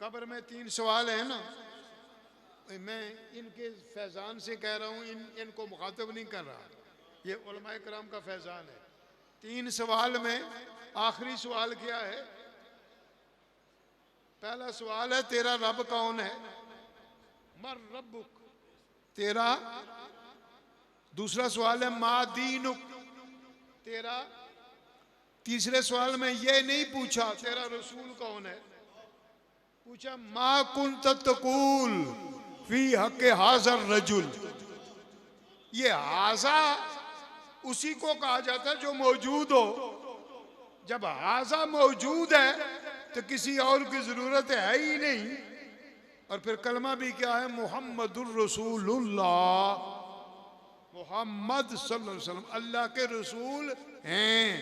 कब्र में 3 सवाल है ना, मैं इनके फैज़ान से कह रहा हूँ, इनको मुखातब नहीं कर रहा, ये उलमाए कराम का फैज़ान है। 3 सवाल में आखिरी सवाल क्या है? पहला सवाल है तेरा रब कौन है, मर रब्बुक, तेरा। दूसरा सवाल है मा दीनुक, तेरा। तीसरे सवाल में ये नहीं पूछा तेरा रसूल कौन है, पूछा मा कुंत तकूल फी हक हाजर रजुल। ये हाजा उसी को कहा जाता है जो मौजूद हो। जब हाजा मौजूद है तो किसी और की जरूरत है ही नहीं। और फिर कलमा भी क्या है, मुहम्मदुर रसूलुल्लाह, मुहम्मद सल्लल्लाहु अलैहि वसल्लम अल्लाह के रसूल हैं।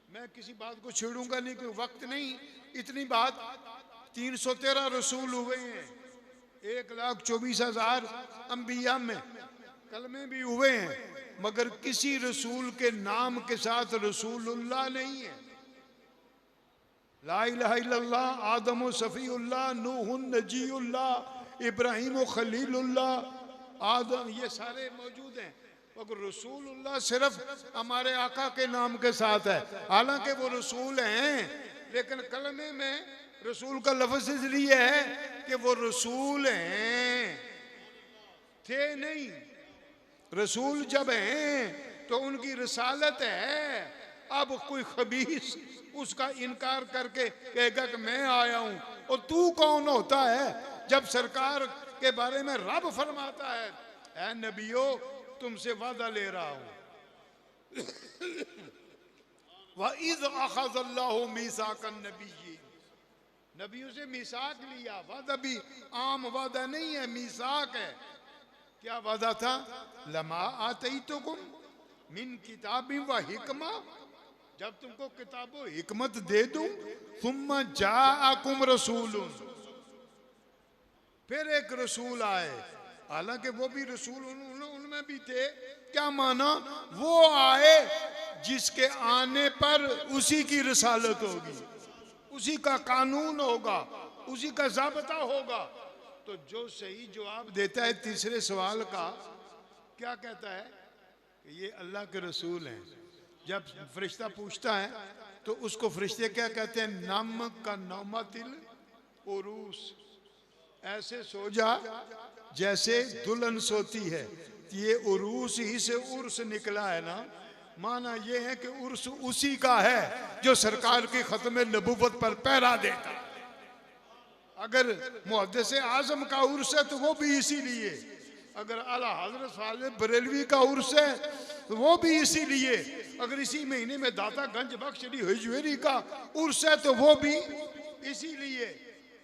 मैं किसी बात को छेड़ूंगा नहीं, कोई वक्त नहीं। इतनी बात 313 रसूल हुए हैं, 1,24,000 अंबिया में कलमे भी हुए हैं, मगर किसी रसूल के नाम के साथ रसूलुल्लाह नहीं है। ला इलाहा इल्लल्लाह, आदम सफ़ीउल्लाह, नूहुन नजीउल्लाह, इब्राहीम खलीलुल्लाह, आदम, ये सारे मौजूद हैं, मगर रसूलुल्लाह सिर्फ हमारे आका के नाम के साथ है। हालांकि वो रसूल हैं, लेकिन कलमे में रसूल का लफ्ज़ इसलिए है कि वो रसूल हैं, थे नहीं। रसूल जब हैं तो उनकी रिसालत है। अब कोई खबीस उसका इनकार करके कहेगा कि मैं आया हूं, और तू कौन होता है जब सरकार के बारे में रब फरमाता है ऐ नबियो तुमसे वादा ले रहा हूं, व इज़ अख़ज़ल्लाहु मीसाक़न नबिय्यीन, नबियों से मीसाक लिया। वादा भी आम वादा नहीं है, मीसाक है। क्या वादा था? लमा आतैतुकुम मिन किताबिन व हिकमा, जब तुमको किताब व हिकमत दे दूं, सुम्मा जाअकुम रसूलुन, फिर एक रसूल आए। हालांकि वो भी रसूल उनमें भी थे। क्या माना? वो आए जिसके आने पर उसी की रिसालत होगी, उसी का कानून होगा, उसी का ज़ाब्ता होगा। तो जो सही जवाब देता है तीसरे सवाल का, क्या कहता है कि ये अल्लाह के रसूल हैं। जब फरिश्ता पूछता है तो उसको फरिश्ते क्या कहते हैं? नम का नौमतिल उरूस, ऐसे सो जा जैसे दुल्हन सोती है। ये उरूस ही से उर्स निकला है ना, माना ये है कि उर्स उसी का है जो सरकार की खत्म नबूवत पर पहरा देता है। अगर मुहद्दिस आज़म का उर्स है तो वो भी इसीलिए, अगर आला हज़रत सालेह बरेलवी का उर्स है तो वो भी इसीलिए, अगर इसी महीने में दाता गंज बख्श अली हुजवेरी का उर्स है तो वो भी इसीलिए,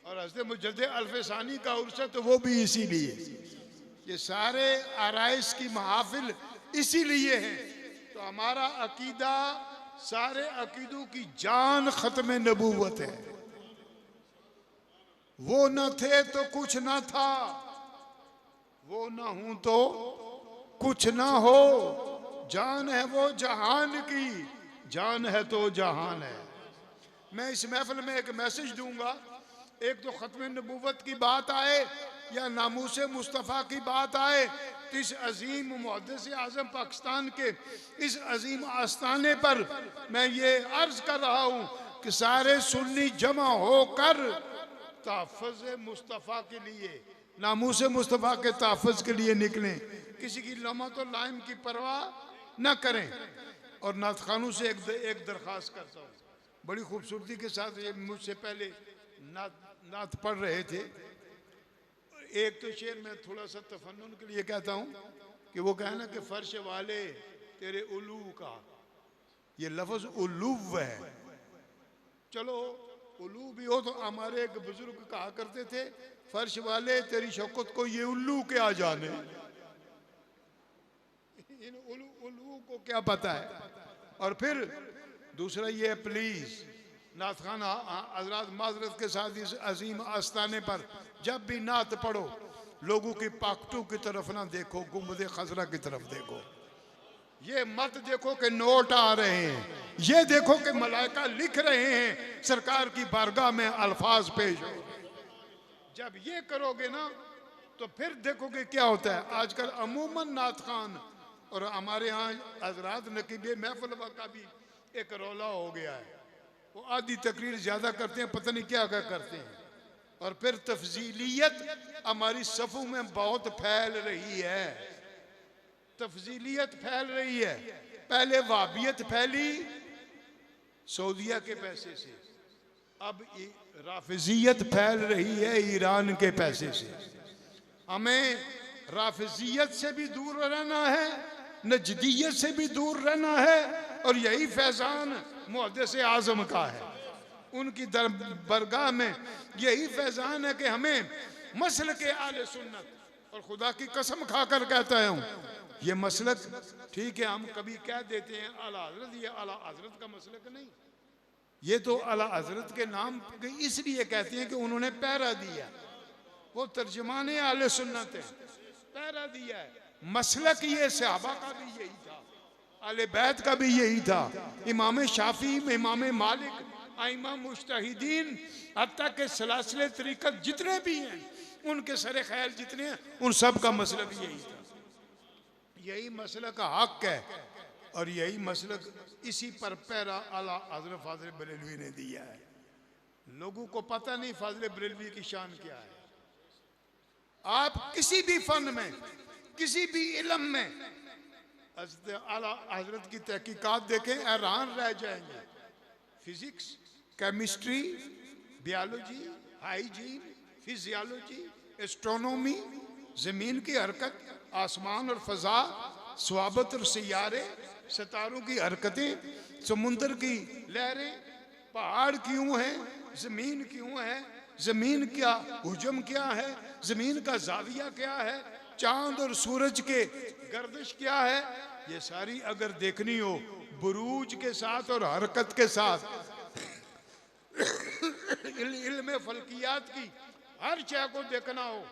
और हज़रत मुजद्दिद अल्फ़सानी का उर्स है तो वो भी इसीलिए। ये सारे आराइश की महफिल इसीलिए हैं। तो हमारा अकीदा सारे अकीदों की जान ख़त्म नबूवत है। वो न थे तो कुछ न था, वो न हूं तो कुछ ना हो, जान है वो जहान की, जान है तो जहान है। मैं इस महफिल में एक मैसेज दूंगा, एक तो ख़त्म नबूवत की बात आए या नामूस मुस्तफ़ा की बात आए, तो इस अजीम मुहद्दिस आज़म पाकिस्तान के इस अजीम आस्थाने पर मैं ये अर्ज़ कर रहा हूँ कि सारे सुन्नी जमा होकर तहफ़्फ़ुज़ मुस्तफ़ा के लिए, नामूस मुस्तफ़ा के तहफ़्फ़ुज़ के लिए निकलें। किसी की लमत और लाइम की परवाह न करें। और नात खानों से एक दरख्वास्त करता हूँ, बड़ी खूबसूरती के साथ ये मुझसे पहले नात पढ़ रहे थे। एक तो शेर में थोड़ा सा तफन्नुन के लिए कहता हूँ कि वो कहना कि फर्श वाले तेरे उलू का, ये लफ्ज़ उलूव है। चलो उलू भी हो तो हमारे एक बुजुर्ग कहा करते थे, फर्श वाले तेरी शौकत को ये उल्लू क्या जाने, इन उलू को क्या पता है। और फिर दूसरा ये, प्लीज़ नात खाना हजरात माजरत के साथ इस अजीम आस्थाने पर जब भी नात पढ़ो, लोगों की पाकटू की तरफ ना देखो, गुंबद खजरा की तरफ देखो। ये मत देखो कि नोट आ रहे हैं, ये देखो कि मलाइका लिख रहे हैं सरकार की बारगाह में अल्फाज पेश हो। जब ये करोगे ना तो फिर देखोगे क्या होता है। आजकल अमूमन नात खान और हमारे यहाँ हजरात नकीबे महफिल का भी एक रौला हो गया है। वो आधी तकरीर ज़्यादा करते हैं, पता नहीं क्या क्या करते हैं। और फिर तफजीलियत हमारी सफ़ों में बहुत फैल रही है, तफजीलियत फैल रही है। पहले वाबियत फैली सऊदिया के पैसे से, अब राफिजियत फैल रही है ईरान के पैसे से। हमें राफिजियत से भी दूर रहना है, नजदियत से भी दूर रहना है, और यही फैज़ान मुहद्दिस आज़म का है। उनकी बरगाह में यही फैज़ान है कि हमें मसल के आले सुन्नत, और खुदा की कसम खाकर कहता हूँ ये मसलक ठीक है, हम कभी कह देते हैं आला हजरत, ये आला हजरत का मसलक नहीं, ये तो आला हजरत के नाम इसलिए कहते हैं कि उन्होंने पहरा दिया, वो तर्जमान आले सुन्नत है, पहरा दिया है। मसलक ये सहाबा का भी यही था, आले बैत का भी यही था, इमाम शाफी, इमाम मालिक, आइमा मुज्तहिदीन, हत्ता के सलासिले तरीक़त जितने भी हैं, उनके सरे ख्याल जितने हैं, उन सब का मसलक यही था। यही मसलक का हक है, और यही मसलक इसी पर पैरा आला हज़रत फाज़िल बरेलवी ने दिया है। लोगों को पता नहीं फाज़िल बरेलवी की शान क्या है। आप किसी भी फन में, किसी भी इल्म में आला हज़रत की तहकीकात देखें, हैरान रह जाएंगे। Physics, chemistry, biology, hygiene, physiology, astronomy, ज़मीन की हरकत, आसमान और फ़ज़ा, स्वाबत और सियारे, सितारों की हरकतें, समुंदर की लहरें, पहाड़ क्यों हैं, ज़मीन क्यों है, ज़मीन क्या हुजम क्या है, ज़मीन का जाविया क्या है, चांद और सूरज के गर्दिश क्या है, ये सारी अगर देखनी हो बुरूज के साथ और हरकत के साथ, इल्म फल्कियात की हर चीज़ को देखना हो,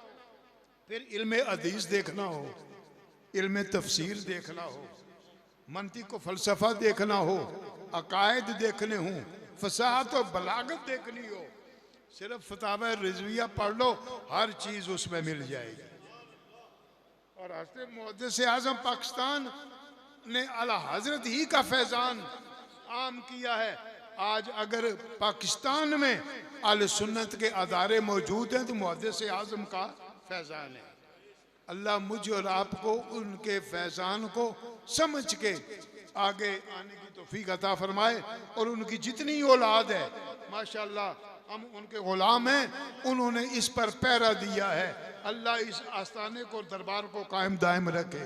फिर इल्म हदीस देखना हो, इल्म तफसीर देखना हो, मंतिक को फ़लसफ़ा देखना हो, अकायद देखने हों, फसाहत और बलागत देखनी हो, सिर्फ फतावा रिज़विया पढ़ लो, हर चीज़ उसमें मिल जाएगी। और हज़रत मुहद्दिस आज़म पाकिस्तान ने आला हज़रत ही का फैज़ान आम किया है। आज अगर पाकिस्तान में आले सुन्नत के अदारे मौजूद हैं तो मुहद्दिस आज़म का फैज़ान है। अल्लाह मुझे और आपको उनके फैज़ान को समझ के आगे आने की तौफीक अता फरमाए, और उनकी जितनी औलाद है माशाअल्लाह हम उनके ग़ुलाम हैं, उन्होंने इस पर पहरा दिया है। अल्लाह इस आस्थाने को, दरबार को कायम दायम रखे।